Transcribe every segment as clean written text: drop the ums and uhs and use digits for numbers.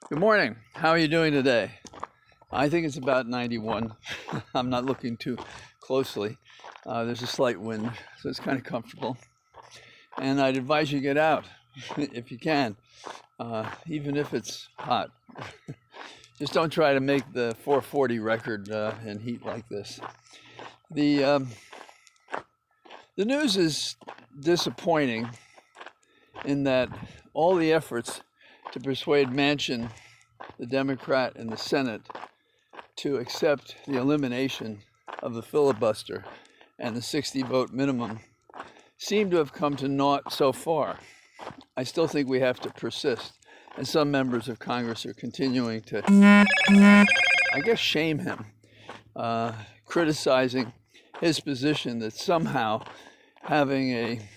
Good morning. How are you doing today? I think it's about 91. I'm not looking too closely. There's a slight wind, so it's kind of comfortable. And I'd advise you get out if you can, even if it's hot. Just don't try to make the 440 record in heat like this. The news is disappointing in that all the efforts to persuade Manchin, the Democrat in the Senate, to accept the elimination of the filibuster and the 60 vote minimum seem to have come to naught so far. I still think we have to persist, and some members of Congress are continuing to, I guess, shame him, criticizing his position that somehow having a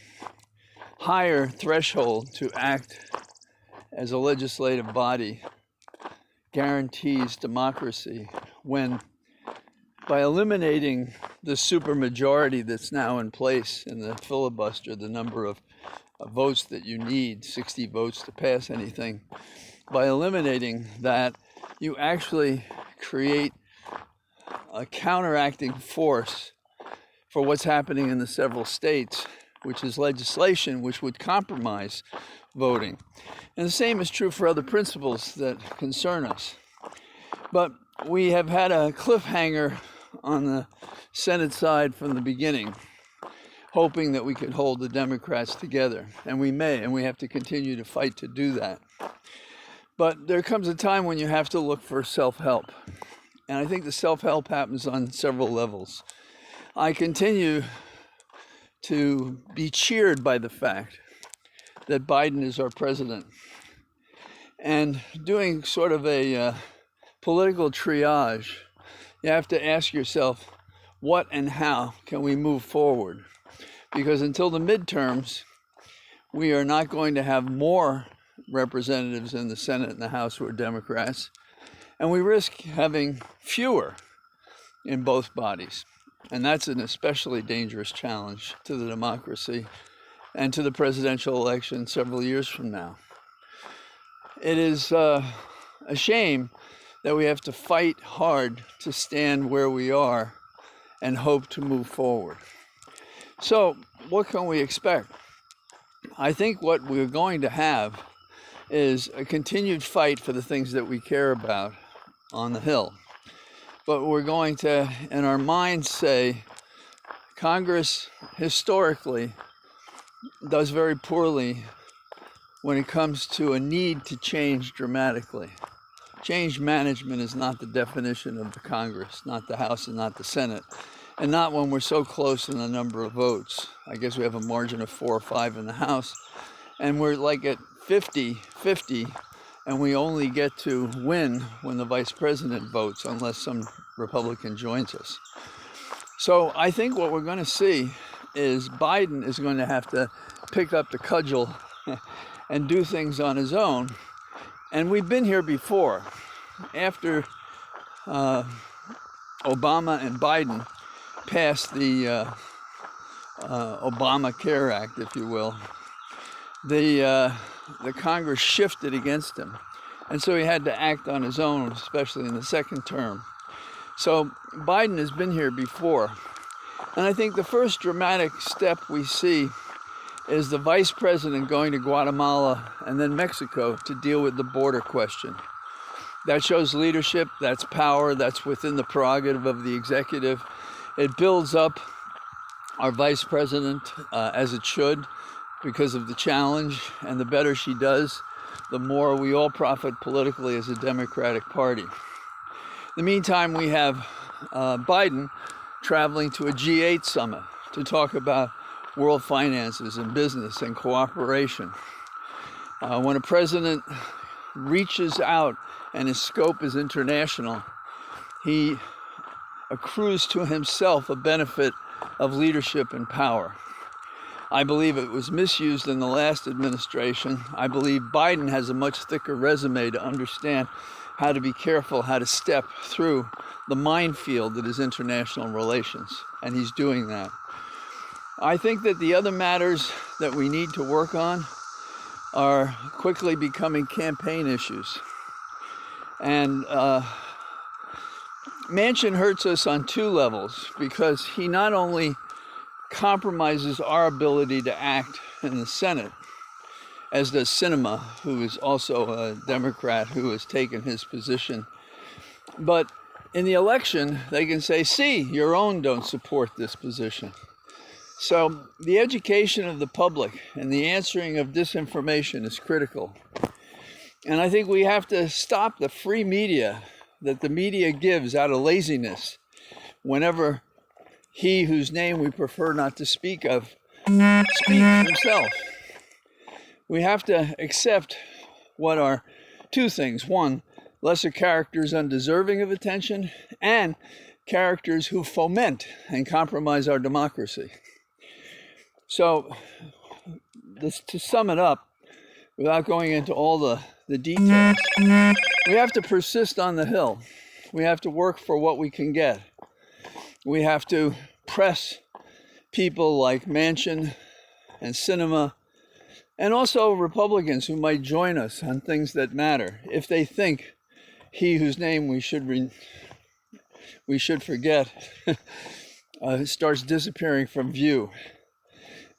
higher threshold to act as a legislative body guarantees democracy, when by eliminating the supermajority that's now in place in the filibuster, the number of votes that you need, 60 votes to pass anything, by eliminating that, you actually create a counteracting force for what's happening in the several states, which is legislation which would compromise voting. And the same is true for other principles that concern us. But we have had a cliffhanger on the Senate side from the beginning, hoping that we could hold the Democrats together. And we may, and we have to continue to fight to do that. But there comes a time when you have to look for self-help. And I think the self-help happens on several levels. I continue to be cheered by the fact that Biden is our president. And doing sort of a political triage, you have to ask yourself, what and how can we move forward? Because until the midterms, we are not going to have more representatives in the Senate and the House who are Democrats, and we risk having fewer in both bodies. And that's an especially dangerous challenge to the democracy and to the presidential election several years from now. It is a shame that we have to fight hard to stand where we are and hope to move forward. So, what can we expect? I think what we're going to have is a continued fight for the things that we care about on the Hill. But we're going to, in our minds, say Congress historically does very poorly when it comes to a need to change dramatically. Change management is not the definition of the Congress, not the House and not the Senate, and not when we're so close in the number of votes. I guess we have a margin of 4 or 5 in the House, and we're like at 50-50, and we only get to win when the vice president votes, unless some Republican joins us. So I think what we're going to see is Biden is going to have to pick up the cudgel and do things on his own. And we've been here before. After Obama and Biden passed the Obamacare Act, if you will, the Congress shifted against him. And so he had to act on his own, especially in the second term. So Biden has been here before. And I think the first dramatic step we see is the vice president going to Guatemala and then Mexico to deal with the border question. That shows leadership, that's power, that's within the prerogative of the executive. It builds up our vice president, as it should, because of the challenge, and the better she does, the more we all profit politically as a Democratic Party. In the meantime, we have Biden traveling to a G8 summit to talk about world finances and business and cooperation. When a president reaches out and his scope is international, he accrues to himself a benefit of leadership and power. I believe it was misused in the last administration. I believe Biden has a much thicker resume to understand how to be careful, how to step through the minefield that is international relations, and he's doing that. I think that the other matters that we need to work on are quickly becoming campaign issues. And Manchin hurts us on two levels, because he not only compromises our ability to act in the Senate, as does Sinema, who is also a Democrat who has taken his position, but in the election, they can say, see, your own don't support this position. So the education of the public and the answering of disinformation is critical. And I think we have to stop the free media that the media gives out of laziness whenever he whose name we prefer not to speak of speaks himself. We have to accept what are two things. One, lesser characters undeserving of attention, and characters who foment and compromise our democracy. So, to sum it up, without going into all the details, we have to persist on the Hill. We have to work for what we can get. We have to press people like Manchin and Sinema, and also Republicans who might join us on things that matter, if they think he whose name we should forget starts disappearing from view.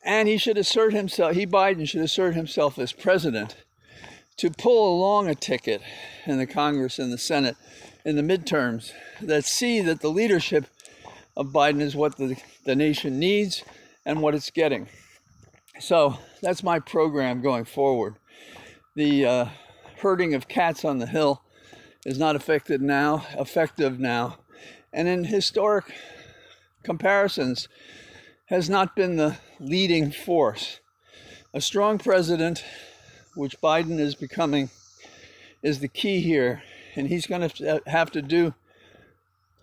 And he should assert himself, Biden should assert himself as president to pull along a ticket in the Congress and the Senate in the midterms that see that the leadership of Biden is what the nation needs and what it's getting. So that's my program going forward. The herding of cats on the Hill is not effective now, and in historic comparisons has not been the leading force. A strong president, which Biden is becoming, is the key here, and he's going to have to do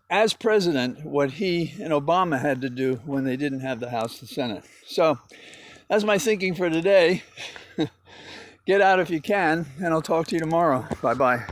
as president what he and Obama had to do when they didn't have the House and Senate. So that's my thinking for today. Get out if you can, and I'll talk to you tomorrow. Bye-bye.